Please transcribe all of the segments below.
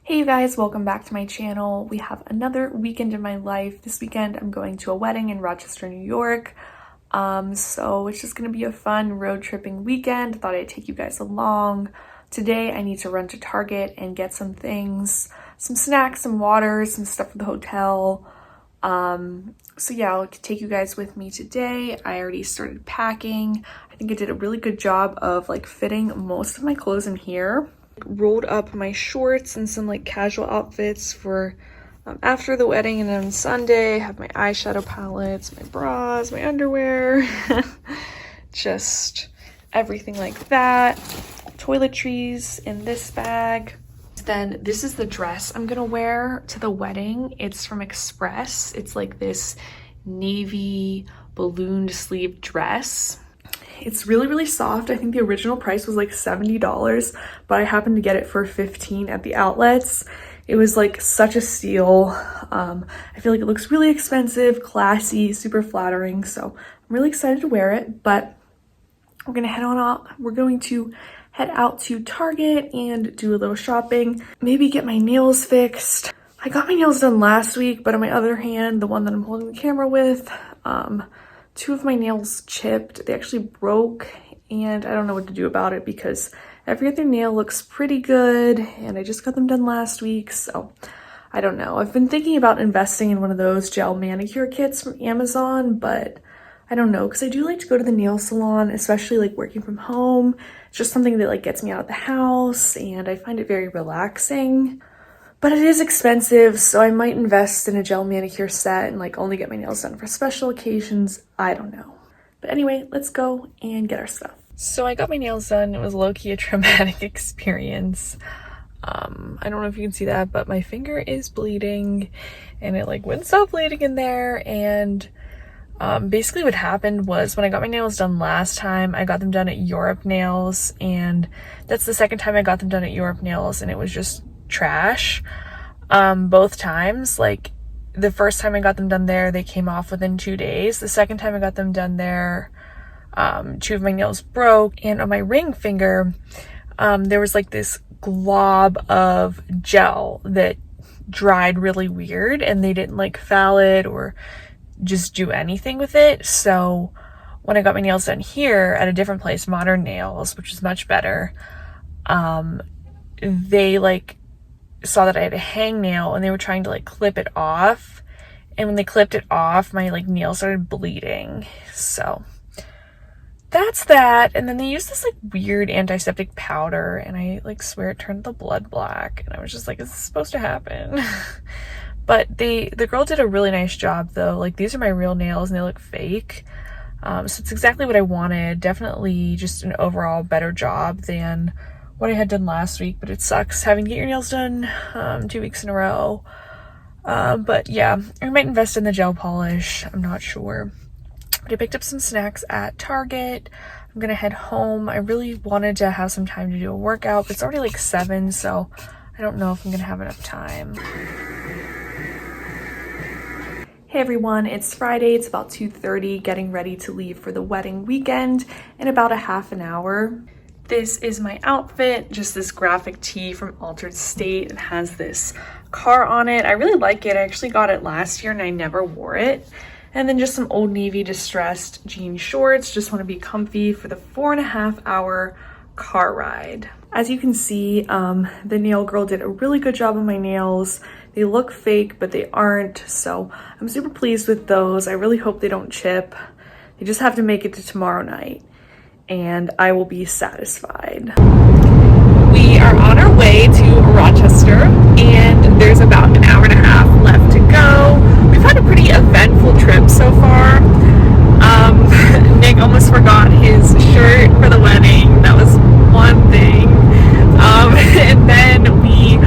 Hey you guys, welcome back to my channel. We have another weekend in my life. This weekend I'm going to a wedding in Rochester, New York. So it's just gonna be a fun road tripping weekend. Thought I'd take you guys along. Today I need to run to Target and get some things, some snacks, some water, some stuff for the hotel. So yeah, I'll take you guys with me today. I already started packing. I think I did a really good job of like fitting most of my clothes in here. Rolled up my shorts and some like casual outfits for after the wedding, and then on Sunday I have my eyeshadow palettes, my bras, my underwear, just everything like that. Toiletries in this bag. Then this is the dress I'm gonna wear to the wedding. It's from Express. It's like this navy ballooned sleeve dress. It's really soft. I think the original price was like $70, but I happened to get it for $15 at the outlets. It was like such a steal. I feel like it looks really expensive, classy, super flattering, so I'm really excited to wear it. But we're gonna head on out. We're going to head out to Target and do a little shopping, maybe get my nails fixed. I got my nails done last week, but on my other hand, the one that I'm holding the camera with, two of my nails chipped. They actually broke, and I don't know what to do about it because every other nail looks pretty good, and I just got them done last week, so I don't know. I've been thinking about investing in one of those gel manicure kits from Amazon, but I don't know, because I do like to go to the nail salon, especially like working from home. It's just something that like gets me out of the house, and I find it very relaxing. But it is expensive, so I might invest in a gel manicure set and like only get my nails done for special occasions. I don't know. But anyway, let's go and get our stuff. So I got my nails done. It was low-key a traumatic experience. I don't know if you can see that, but my finger is bleeding, and it like wouldn't stop bleeding in there. And basically what happened was when I got my nails done last time, I got them done at Europe Nails, and that's the second time I got them done at Europe Nails, and it was just trash. Both times. Like the first time I got them done there, they came off within 2 days. The second time I got them done there, two of my nails broke, and on my ring finger there was like this glob of gel that dried really weird, and they didn't like foul it or just do anything with it. So when I got my nails done here at a different place, Modern Nails, which is much better, they like saw that I had a hangnail, and they were trying to like clip it off, and when they clipped it off, my like nail started bleeding. So that's that. And then they used this like weird antiseptic powder, and I like swear it turned the blood black, and I was just like, is this supposed to happen? But the girl did a really nice job though. Like these are my real nails and they look fake. So it's exactly what I wanted. Definitely just an overall better job than what I had done last week, but it sucks having to get your nails done 2 weeks in a row. But yeah, I might invest in the gel polish. I'm not sure. But I picked up some snacks at Target. I'm gonna head home. I really wanted to have some time to do a workout, but it's already like 7, so I don't know if I'm gonna have enough time. Hey everyone, it's Friday. It's about 2:30, getting ready to leave for the wedding weekend in about a half an hour. This is my outfit, just this graphic tee from Altered State. It has this car on it. I really like it. I actually got it last year and I never wore it. And then just some Old Navy distressed jean shorts. Just want to be comfy for the 4.5-hour car ride. As you can see, the nail girl did a really good job on my nails. They look fake, but they aren't. So I'm super pleased with those. I really hope they don't chip. They just have to make it to tomorrow night, and I will be satisfied. We are on our way to Rochester, and there's about an hour and a half left to go. We've had a pretty eventful trip so far. Nick almost forgot his shirt for the wedding. That was one thing. And then we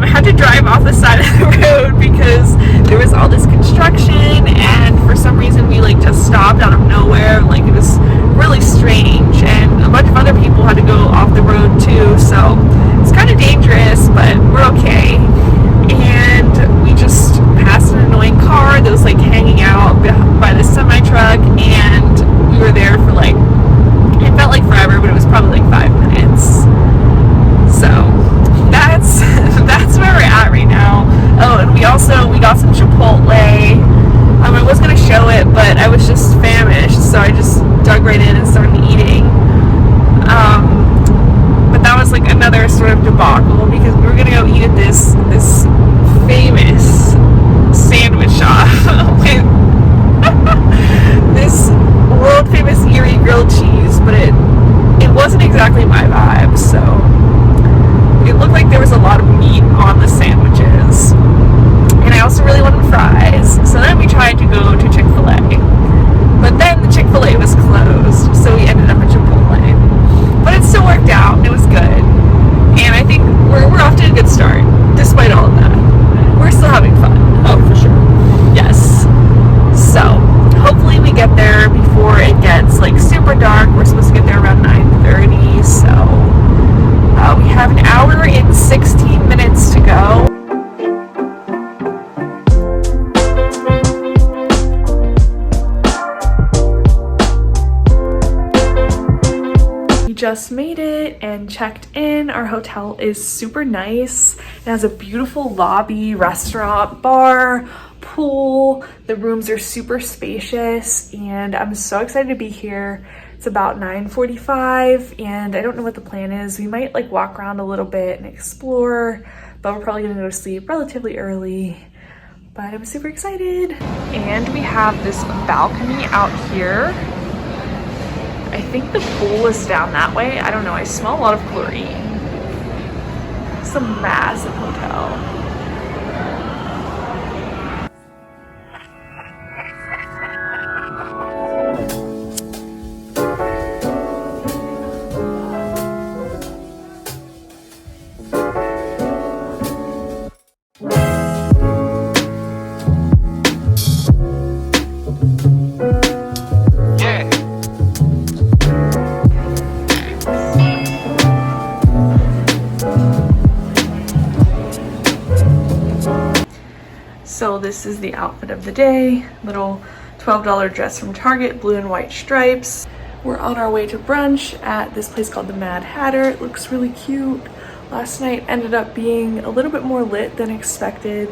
had to drive off the side of the road because there was all this construction, and for some reason we like just stopped out of nowhere. Like it was really strange, and a bunch of other people had to go off the road too, so it's kind of dangerous, but we're okay. And we just passed an annoying car that was like hanging out by the semi truck, and we were there for like, it felt like forever, but it was probably like 5 minutes. So that's we got some Chipotle. I was gonna show it, but I was just famished, so I just dug right in and started eating. But that was like another sort of debacle because we were gonna go eat at this famous sandwich shop with this world famous Erie grilled cheese, but it wasn't exactly my vibe, so it looked like there was a lot of meat on the sandwiches. And I also really wanted fries, so then we tried to go to Chick-fil-A. But then the Chick-fil-A was closed, so we ended up at Chipotle. But it still worked out, and it was good. And I think we're off to a good start, despite all of that. We're still having fun. Oh, for sure. Yes. So, hopefully we get there before it gets like super dark. We're supposed to get there around 9:30, so we have an hour and 16 minutes to go. We just made it and checked in. Our hotel is super nice. It has a beautiful lobby, restaurant, bar, pool. The rooms are super spacious, and I'm so excited to be here. It's about 9:45, and I don't know what the plan is. We might like walk around a little bit and explore, but we're probably gonna go to sleep relatively early. But I'm super excited. And we have this balcony out here. I think the pool is down that way. I don't know, I smell a lot of chlorine. It's a massive hotel. So this is the outfit of the day. Little $12 dress from Target, blue and white stripes. We're on our way to brunch at this place called the Mad Hatter. It looks really cute. Last night ended up being a little bit more lit than expected,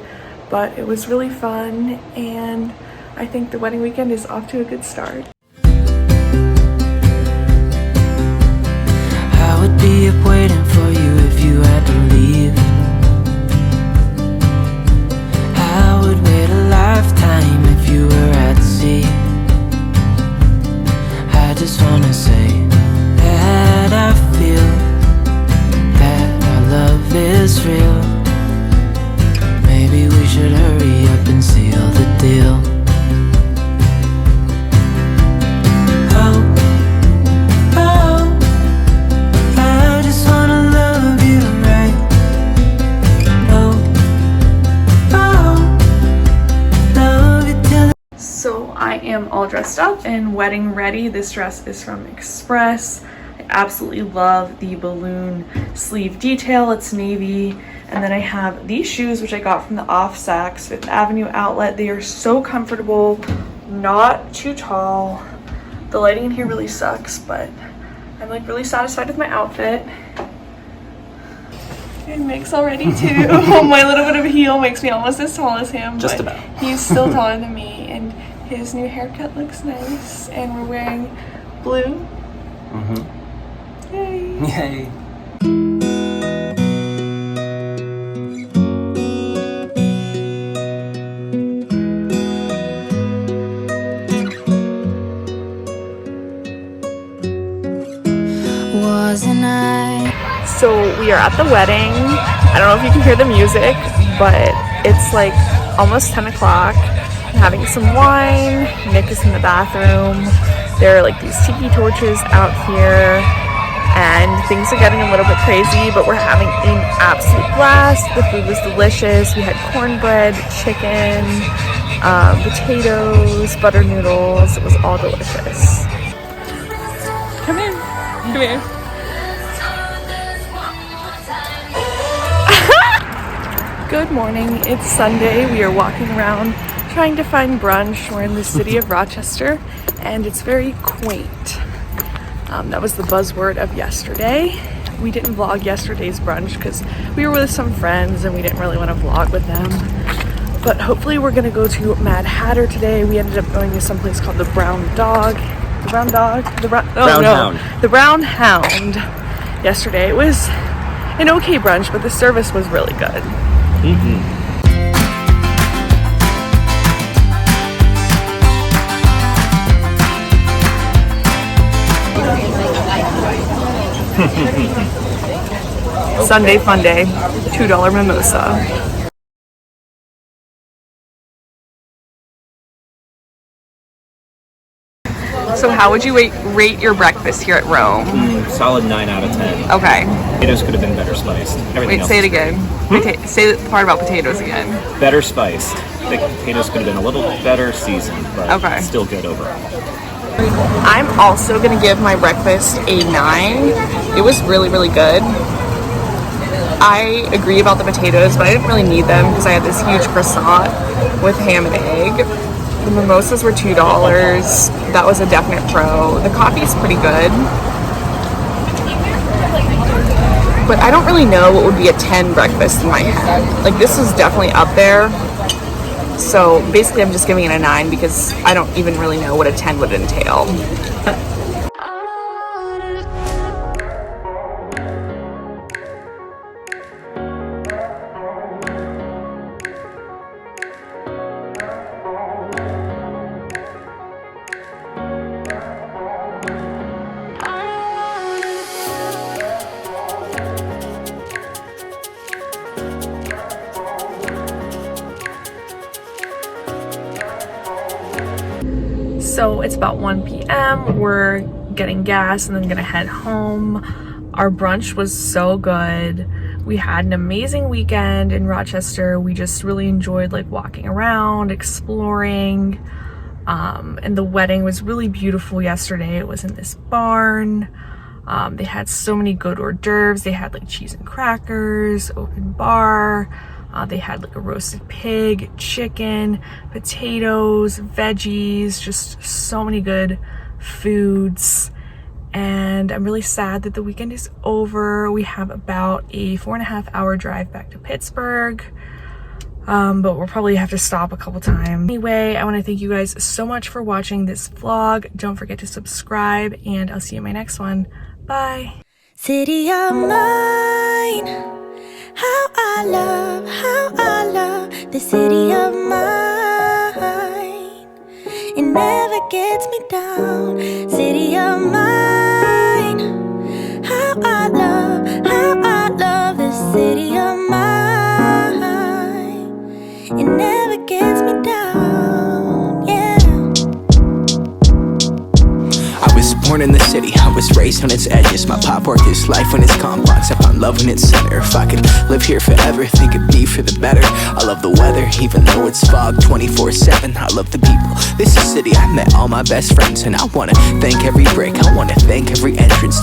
but it was really fun, and I think the wedding weekend is off to a good start. I would be up waiting for you if you had to leave. I would wait a lifetime if you were at sea. I just wanna say that I feel that our love is real. Maybe we should hurry up and seal the deal. So I am all dressed up and wedding ready. This dress is from Express. I absolutely love the balloon sleeve detail. It's navy. And then I have these shoes, which I got from the Off Saks Fifth Avenue outlet. They are so comfortable, not too tall. The lighting in here really sucks, but I'm like really satisfied with my outfit. And Mick's already too. My little bit of a heel makes me almost as tall as him. Just but about. He's still taller than me, and his new haircut looks nice. And we're wearing blue. Mm-hmm. Yay! Yay. Wasn't I? So we are at the wedding. I don't know if you can hear the music, but it's like almost 10 o'clock. I'm having some wine. Nick is in the bathroom. There are like these tiki torches out here, and things are getting a little bit crazy, but we're having an absolute blast. The food was delicious. We had cornbread, chicken, potatoes, butter noodles. It was all delicious. Come in. Come here. Good morning. It's Sunday. We are walking around trying to find brunch. We're in the city of Rochester, and it's very quaint. That was the buzzword of yesterday. We didn't vlog yesterday's brunch because we were with some friends and we didn't really want to vlog with them. But hopefully we're gonna go to Mad Hatter today. We ended up going to some place called the Brown Dog. The Brown Dog? Hound. The Brown Hound. Yesterday. It was an okay brunch, but the service was really good. Sunday fun day, $2 mimosa. So how would you rate your breakfast here at Rome? Solid 9 out of 10. Okay. Potatoes could have been better spiced. Everything else Say it is great. again. Say the part about potatoes again. Better spiced. The potatoes could have been a little better seasoned, but Okay. still good overall. I'm also gonna give my breakfast a 9. It was really, really good. I agree about the potatoes, but I didn't really need them because I had this huge croissant with ham and egg. The mimosas were $2. That was a definite pro. The coffee's pretty good. But I don't really know what would be a 10 breakfast in my head. Like, this is definitely up there. So basically I'm just giving it a 9 because I don't even really know what a 10 would entail. So it's about 1 p.m. We're getting gas and then gonna head home. Our brunch was so good. We had an amazing weekend in Rochester. We just really enjoyed like walking around, exploring. And the wedding was really beautiful yesterday. It was in this barn. They had so many good hors d'oeuvres. They had like cheese and crackers, open bar. They had like a roasted pig, chicken, potatoes, veggies, just so many good foods. And I'm really sad that the weekend is over. We have about a 4.5-hour drive back to Pittsburgh. But we'll probably have to stop a couple times. Anyway, I want to thank you guys so much for watching this vlog. Don't forget to subscribe, and I'll see you in my next one. Bye. City of mine, how I love the city of mine. It never gets me down. City of mine, how I love the city of mine. It never gets me down, yeah. I was born in the city, I was raised on its edges. My pop worked his life when it's complex. I found love in its center. If I could live here forever, think it'd be for the better. I love the weather, even though it's fog 24/7. I love the people, this is city I met all my best friends. And I wanna thank every brick, I wanna thank every entrance.